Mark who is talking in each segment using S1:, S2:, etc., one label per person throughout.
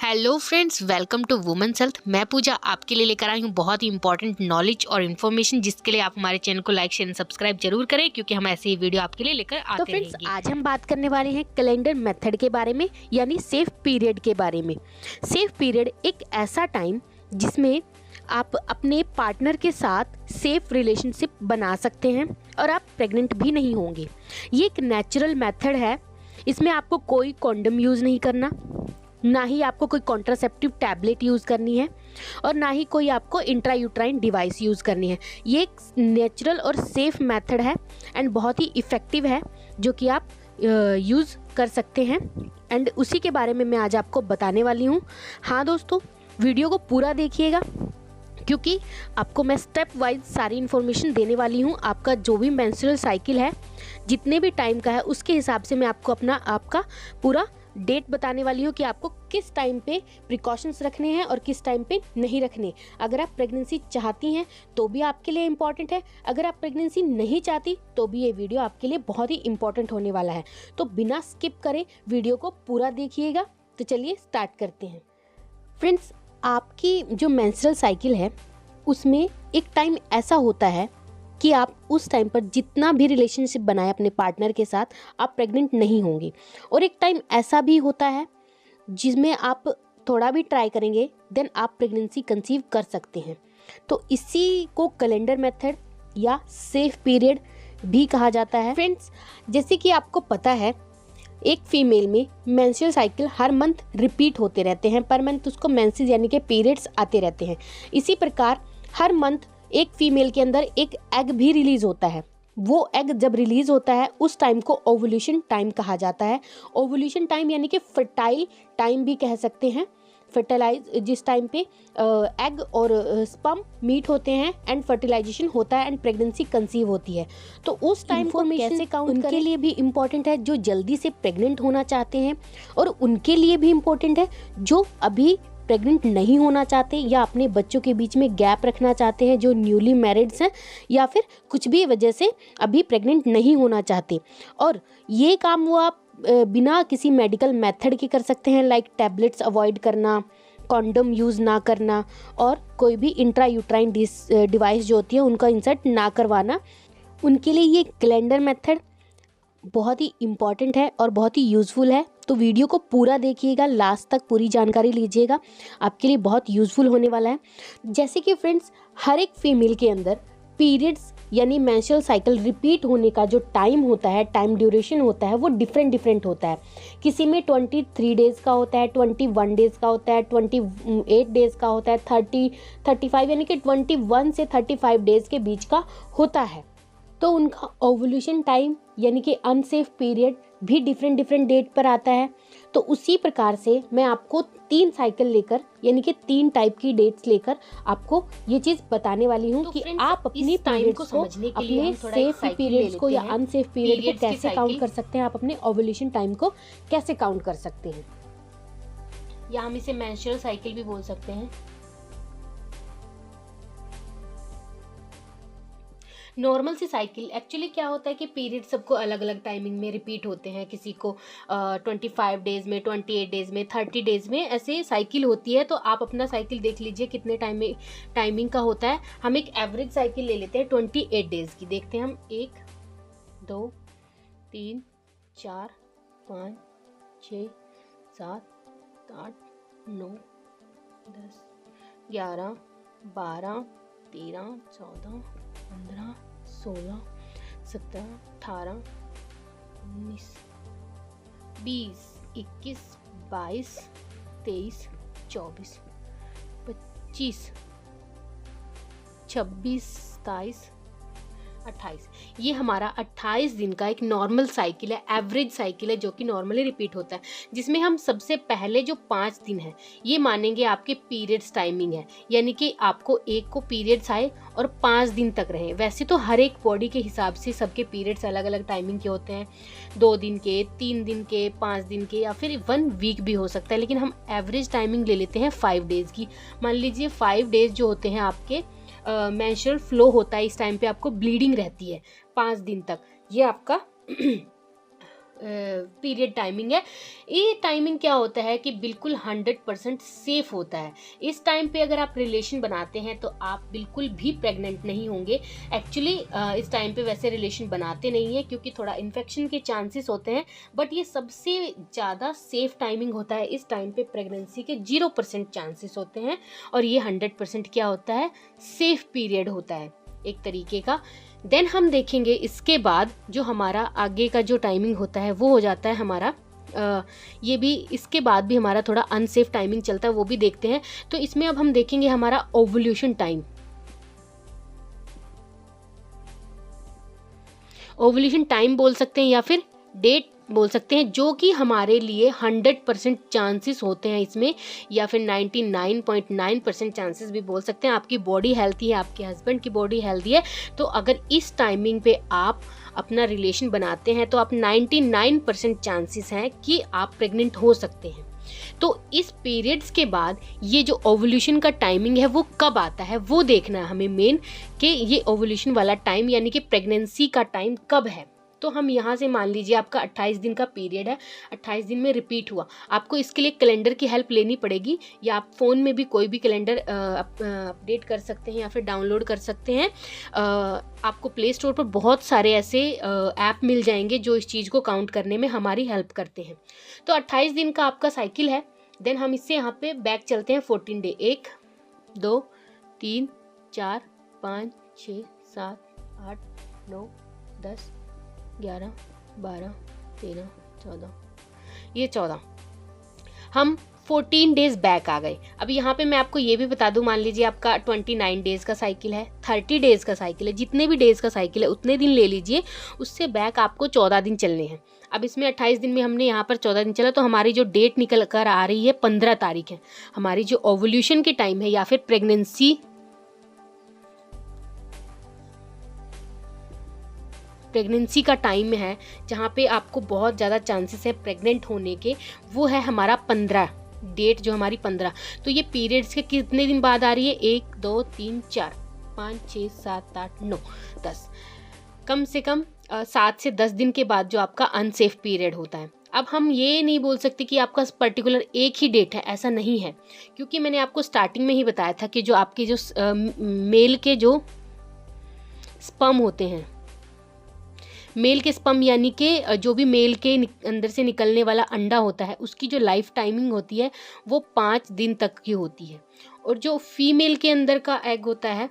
S1: Hello friends, welcome to women's health. मैं पूजा आपके लिए लेकर आई हूँ बहुत ही इंपॉर्टेंट नॉलेज और इन्फॉर्मेशन, जिसके लिए आप हमारे चैनल को लाइक शेयर सब्सक्राइब जरूर करें, क्योंकि हम ऐसे ही वीडियो आपके लिए लेकर आते
S2: तो फ्रेंड्स,
S1: रहेंगे।
S2: आज हम बात करने वाले हैं कैलेंडर मेथड के बारे में, यानी सेफ पीरियड के बारे में। सेफ पीरियड एक ऐसा टाइम जिसमें आप अपने पार्टनर के साथ सेफ रिलेशनशिप बना सकते हैं और आप प्रेग्नेंट भी नहीं होंगे। ये एक नेचुरल मेथड है। इसमें आपको कोई कॉन्डम यूज़ नहीं करना, ना ही आपको कोई कॉन्ट्रासेप्टिव टैबलेट यूज़ करनी है और ना ही कोई आपको इंट्रायूट्राइन डिवाइस यूज़ करनी है। ये एक नेचुरल और सेफ मेथड है एंड बहुत ही इफ़ेक्टिव है, जो कि आप यूज़ कर सकते हैं। एंड उसी के बारे में मैं आज आपको बताने वाली हूँ। हाँ दोस्तों, वीडियो को पूरा देखिएगा, क्योंकि आपको मैं स्टेप वाइज सारी इन्फॉर्मेशन देने वाली हूँ। आपका जो भी मेंस्ट्रुअल साइकिल है, जितने भी टाइम का है, उसके हिसाब से मैं आपको आपका पूरा डेट बताने वाली हूँ कि आपको किस टाइम पे प्रिकॉशंस रखने हैं और किस टाइम पे नहीं रखने। अगर आप प्रेगनेंसी चाहती हैं तो भी आपके लिए इम्पॉर्टेंट है, अगर आप प्रेगनेंसी नहीं चाहती तो भी ये वीडियो आपके लिए बहुत ही इम्पॉर्टेंट होने वाला है। तो बिना स्किप करे वीडियो को पूरा देखिएगा। तो चलिए स्टार्ट करते हैं। फ्रेंड्स, आपकी जो मेंस्ट्रुअल साइकिल है उसमें एक टाइम ऐसा होता है कि आप उस टाइम पर जितना भी रिलेशनशिप बनाए अपने पार्टनर के साथ, आप प्रेग्नेंट नहीं होंगे। और एक टाइम ऐसा भी होता है जिसमें आप थोड़ा भी ट्राई करेंगे देन आप प्रेगनेंसी कंसीव कर सकते हैं। तो इसी को कैलेंडर मेथड या सेफ पीरियड भी कहा जाता है। फ्रेंड्स, जैसे कि आपको पता है, एक फीमेल में मेंस्ट्रुअल साइकिल हर मंथ रिपीट होते रहते हैं। पर मंथ उसको मेंसेस यानी कि पीरियड्स आते रहते हैं। इसी प्रकार हर मंथ एक फीमेल के अंदर एक एग भी रिलीज होता है। वो एग जब रिलीज होता है उस टाइम को ओवुलेशन टाइम कहा जाता है। ओवुलेशन टाइम यानी कि फर्टाइल टाइम भी कह सकते हैं। फर्टिलाइज जिस टाइम पे एग और स्पर्म मीट होते हैं एंड फर्टिलाइजेशन होता है एंड प्रेगनेंसी कंसीव होती है। तो उस टाइम को कैसे काउंट करें, उनके लिए भी इम्पोर्टेंट है जो जल्दी से प्रेग्नेंट होना चाहते हैं, और उनके लिए भी इम्पोर्टेंट है जो अभी प्रेग्नेंट नहीं होना चाहते या अपने बच्चों के बीच में गैप रखना चाहते हैं, जो न्यूली मैरिड्स हैं या फिर कुछ भी वजह से अभी प्रेग्नेंट नहीं होना चाहते। और ये काम वो आप बिना किसी मेडिकल मेथड के कर सकते हैं, लाइक टैबलेट्स अवॉइड करना, कॉन्डम यूज़ ना करना और कोई भी इंट्रायूट्राइन डिवाइस जो होती है उनका इंसर्ट ना करवाना। उनके लिए ये कैलेंडर मेथड बहुत ही इम्पॉर्टेंट है और बहुत ही यूज़फुल है। तो वीडियो को पूरा देखिएगा, लास्ट तक पूरी जानकारी लीजिएगा, आपके लिए बहुत यूज़फुल होने वाला है। जैसे कि फ्रेंड्स, हर एक फीमेल के अंदर पीरियड्स यानी मेंस्ट्रुअल साइकिल रिपीट होने का जो टाइम होता है, टाइम ड्यूरेशन होता है, वो डिफरेंट होता है। किसी में 23 डेज़ का होता है, 21 डेज़ का होता है, 28 डेज़ का होता है, 35 यानी कि 21 से 35 डेज़ के बीच का होता है। तो उनका ओवुलेशन टाइम यानी कि अनसेफ पीरियड भी डिफरेंट डेट पर आता है। तो उसी प्रकार से मैं आपको 3 साइकिल लेकर यानी कि 3 टाइप की डेट्स लेकर आपको ये चीज़ बताने वाली हूँ कि आप अपनी टाइम को समझने के लिए अपने सेफ पीरियड्स को या अनसेफ पीरियड को कैसे काउंट कर सकते हैं, आप अपने ओवुलेशन टाइम को कैसे काउंट कर सकते हैं, या हम इसे मेंस्ट्रुअल साइकिल भी बोल सकते हैं। नॉर्मल सी साइकिल एक्चुअली क्या होता है कि पीरियड सबको अलग अलग टाइमिंग में रिपीट होते हैं। किसी को 25 डेज़ में, 28 डेज़ में, 30 डेज़ में ऐसे साइकिल होती है। तो आप अपना साइकिल देख लीजिए कितने टाइमिंग का होता है। हम एक एवरेज साइकिल ले लेते हैं 28 डेज़ की। देखते हैं हम 1 2 3 4 5 6 7 8 9 10 11 12 13 14 15 16 17 18 19 20 21 22 23 24 25 26 27 28। ये हमारा 28 दिन का एक नॉर्मल साइकिल है, एवरेज साइकिल है, जो कि नॉर्मली रिपीट होता है। जिसमें हम सबसे पहले जो 5 दिन है ये मानेंगे आपके पीरियड्स टाइमिंग है, यानी कि आपको एक को पीरियड्स आए और 5 दिन तक रहे। वैसे तो हर एक बॉडी के हिसाब से सबके पीरियड्स अलग अलग टाइमिंग के होते हैं, 2 दिन के, 3 दिन के, 5 दिन के या फिर 1 वीक भी हो सकता है। लेकिन हम एवरेज टाइमिंग ले लेते हैं 5 डेज़ की। मान लीजिए 5 डेज़ जो होते हैं आपके मेंस्ट्रुअल फ्लो होता है, इस टाइम पे आपको ब्लीडिंग रहती है 5 दिन तक। ये आपका पीरियड टाइमिंग है। ये टाइमिंग क्या होता है कि बिल्कुल 100% सेफ होता है। इस टाइम पे अगर आप रिलेशन बनाते हैं तो आप बिल्कुल भी प्रेग्नेंट नहीं होंगे। एक्चुअली इस टाइम पे वैसे रिलेशन बनाते नहीं हैं क्योंकि थोड़ा इन्फेक्शन के चांसेस होते हैं, बट ये सबसे ज़्यादा सेफ टाइमिंग होता है। इस टाइम पे प्रेगनेंसी के 0% चांसेस होते हैं और ये 100% क्या होता है, सेफ पीरियड होता है एक तरीके का। देन हम देखेंगे इसके बाद जो हमारा आगे का जो टाइमिंग होता है वो हो जाता है हमारा ये भी, इसके बाद भी हमारा थोड़ा अनसेफ टाइमिंग चलता है, वो भी देखते हैं। तो इसमें अब हम देखेंगे हमारा ओवुलेशन टाइम। ओवुलेशन टाइम बोल सकते हैं या फिर डेट बोल सकते हैं, जो कि हमारे लिए 100% चांसेस होते हैं इसमें, या फिर 99.9% चांसेस भी बोल सकते हैं। आपकी बॉडी हेल्थी है, आपके हस्बैंड की बॉडी हेल्थी है, तो अगर इस टाइमिंग पे आप अपना रिलेशन बनाते हैं तो आप 99% चांसेस हैं कि आप प्रेग्नेंट हो सकते हैं। तो इस पीरियड्स के बाद ये जो ओवुलेशन का टाइमिंग है वो कब आता है वो देखना है हमें मेन, कि ये ओवुलेशन वाला टाइम यानी कि प्रेगनेंसी का टाइम कब है। तो हम यहाँ से मान लीजिए आपका 28 दिन का पीरियड है, 28 दिन में रिपीट हुआ, आपको इसके लिए कैलेंडर की हेल्प लेनी पड़ेगी, या आप फ़ोन में भी कोई भी कैलेंडर अपडेट कर सकते हैं या फिर डाउनलोड कर सकते हैं। आपको प्ले स्टोर पर बहुत सारे ऐसे ऐप मिल जाएंगे जो इस चीज़ को काउंट करने में हमारी हेल्प करते हैं। तो 28 दिन का आपका साइकिल है। देन हम इससे यहाँ पे बैक चलते हैं 14 डे, 1 2 3 4 5 6 7 8 9 10 11 12 13 14, ये 14, हम 14 डेज बैक आ गए। अब यहाँ पे मैं आपको ये भी बता दूं, मान लीजिए आपका 29 डेज का साइकिल है, 30 डेज का साइकिल है, जितने भी डेज का साइकिल है उतने दिन ले लीजिए, उससे बैक आपको 14 दिन चलने हैं। अब इसमें 28 दिन में हमने यहाँ पर 14 दिन चला, तो हमारी जो डेट निकल कर आ रही है 15 तारीख है, हमारी जो ओवुलेशन के टाइम है या फिर प्रेगनेंसी का टाइम है, जहाँ पे आपको बहुत ज़्यादा चांसेस है प्रेग्नेंट होने के, वो है हमारा 15 डेट, जो हमारी 15। तो ये पीरियड्स के कितने दिन बाद आ रही है, 1 2 3 4 5 6 7 8 9 10, कम से कम 7 से 10 दिन के बाद जो आपका अनसेफ पीरियड होता है। अब हम ये नहीं बोल सकते कि आपका पर्टिकुलर एक ही डेट है, ऐसा नहीं है, क्योंकि मैंने आपको स्टार्टिंग में ही बताया था कि जो आपके जो मेल के जो स्पर्म होते हैं, मेल के स्पर्म यानी कि जो भी मेल के अंदर से निकलने वाला अंडा होता है, उसकी जो लाइफ टाइमिंग होती है वो 5 दिन तक की होती है। और जो फीमेल के अंदर का एग होता है,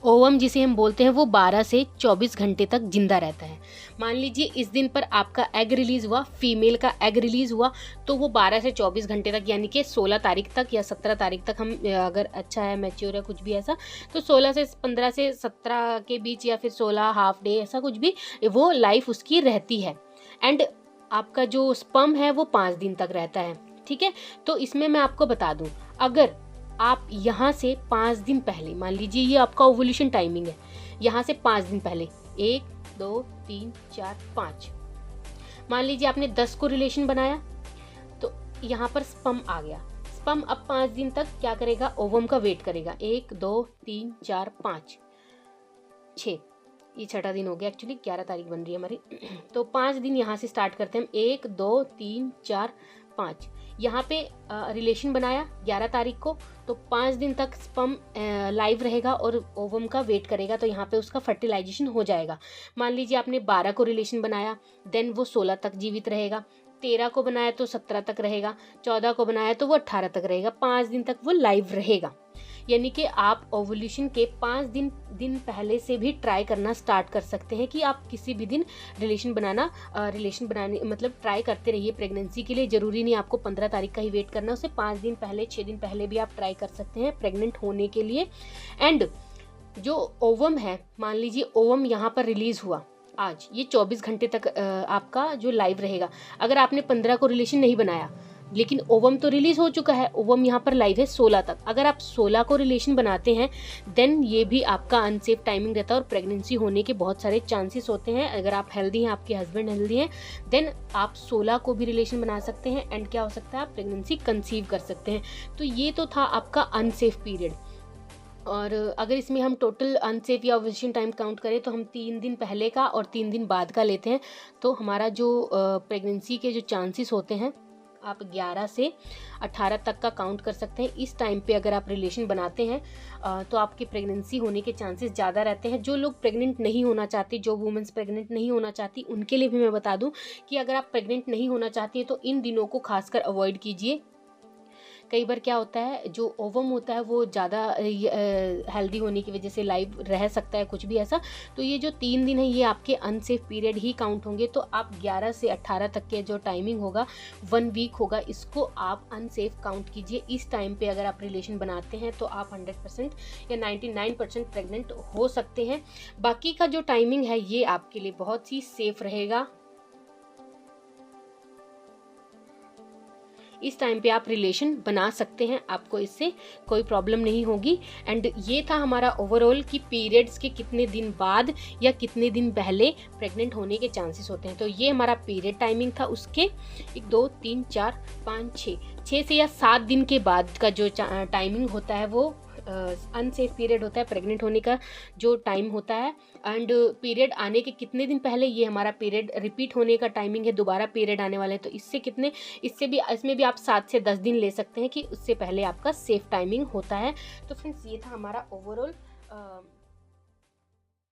S2: ओवम जिसे हम बोलते हैं, वो 12 से 24 घंटे तक जिंदा रहता है। मान लीजिए इस दिन पर आपका एग रिलीज़ हुआ, फीमेल का एग रिलीज़ हुआ, तो वो 12 से 24 घंटे तक यानी कि 16 तारीख तक या 17 तारीख तक, हम अगर अच्छा है, मैच्योर है, कुछ भी ऐसा, तो 16 से 15 से 17 के बीच या फिर 16 हाफ डे, ऐसा कुछ भी, वो लाइफ उसकी रहती है। एंड आपका जो स्पर्म है वो 5 दिन तक रहता है। ठीक है, तो इसमें मैं आपको बता दूँ, अगर आप यहाँ से 5 दिन पहले, मान लीजिए ये आपका ओवुलेशन टाइमिंग है, यहाँ से 5 दिन पहले 1 2 3 4 5, मान लीजिए आपने 10 को रिलेशन बनाया, तो यहाँ पर स्पर्म आ गया। स्पर्म अब 5 दिन तक क्या करेगा, ओवम का वेट करेगा, 1 2 3 4 5 6, ये 6ठा दिन हो गया, एक्चुअली 11 तारीख बन रही है हमारी। तो 5 दिन यहाँ से स्टार्ट करते हैं, 1 2 3 4 5, यहाँ पे रिलेशन बनाया 11 तारीख को, तो 5 दिन तक स्पर्म लाइव रहेगा और ओवम का वेट करेगा, तो यहाँ पे उसका फर्टिलाइजेशन हो जाएगा। मान लीजिए आपने 12 को रिलेशन बनाया, देन वो 16 तक जीवित रहेगा, 13 को बनाया तो 17 तक रहेगा, 14 को बनाया तो वो 18 तक रहेगा, 5 दिन तक वो लाइव रहेगा। यानी कि आप ओवुलेशन के 5 दिन पहले से भी ट्राई करना स्टार्ट कर सकते हैं कि आप किसी भी दिन रिलेशन बनाने मतलब ट्राई करते रहिए प्रेगनेंसी के लिए। ज़रूरी नहीं आपको 15 तारीख का ही वेट करना, उससे 5 दिन पहले 6 दिन पहले भी आप ट्राई कर सकते हैं प्रेग्नेंट होने के लिए। एंड जो ओवम है, मान लीजिए ओवम यहाँ पर रिलीज़ हुआ आज, ये 24 घंटे तक आपका जो लाइव रहेगा। अगर आपने 15 को रिलेशन नहीं बनाया, लेकिन ओवम तो रिलीज हो चुका है, ओवम यहाँ पर लाइव है 16 तक, अगर आप 16 को रिलेशन बनाते हैं, देन ये भी आपका अनसेफ टाइमिंग रहता है और प्रेगनेंसी होने के बहुत सारे चांसेस होते हैं। अगर आप हेल्दी हैं, आपके हस्बैंड हेल्दी हैं, देन आप 16 को भी रिलेशन बना सकते हैं, एंड क्या हो सकता है, आप प्रेगनेंसी कंसीव कर सकते हैं। तो ये तो था आपका अनसेफ पीरियड। और अगर इसमें हम टोटल अनसेफ या ओव्यूलेशन टाइम काउंट करें तो हम 3 दिन पहले का और 3 दिन बाद का लेते हैं, तो हमारा जो प्रेगनेंसी के जो चांसेस होते हैं आप 11 से 18 तक का काउंट कर सकते हैं। इस टाइम पे अगर आप रिलेशन बनाते हैं तो आपकी प्रेगनेंसी होने के चांसेस ज़्यादा रहते हैं। जो लोग प्रेग्नेंट नहीं होना चाहती, जो वुमेंस प्रेग्नेंट नहीं होना चाहती, उनके लिए भी मैं बता दूं कि अगर आप प्रेग्नेंट नहीं होना चाहती हैं तो इन दिनों को खासकर अवॉइड कीजिए। कई बार क्या होता है, जो ओवम होता है वो ज़्यादा हेल्दी होने की वजह से लाइव रह सकता है, कुछ भी ऐसा। तो ये जो 3 दिन है ये आपके अनसेफ पीरियड ही काउंट होंगे। तो आप 11 से 18 तक के जो टाइमिंग होगा, 1 वीक होगा, इसको आप अनसेफ काउंट कीजिए। इस टाइम पे अगर आप रिलेशन बनाते हैं तो आप 100% या 99% प्रेग्नेंट हो सकते हैं। बाकी का जो टाइमिंग है ये आपके लिए बहुत ही सेफ रहेगा। इस टाइम पे आप रिलेशन बना सकते हैं, आपको इससे कोई प्रॉब्लम नहीं होगी। एंड ये था हमारा ओवरऑल कि पीरियड्स के कितने दिन बाद या कितने दिन पहले प्रेग्नेंट होने के चांसेस होते हैं। तो ये हमारा पीरियड टाइमिंग था, उसके 1 2 3 4 5 6 से या 7 दिन के बाद का जो टाइमिंग होता है वो अनसेफ पीरियड होता है, प्रेग्नेंट होने का जो टाइम होता है। एंड पीरियड आने के कितने दिन पहले ये हमारा पीरियड रिपीट होने का टाइमिंग है, दोबारा पीरियड आने वाले हैं। तो इसमें भी आप 7 से 10 दिन ले सकते हैं कि उससे पहले आपका सेफ टाइमिंग होता है। तो फ्रेंड्स ये था हमारा ओवरऑल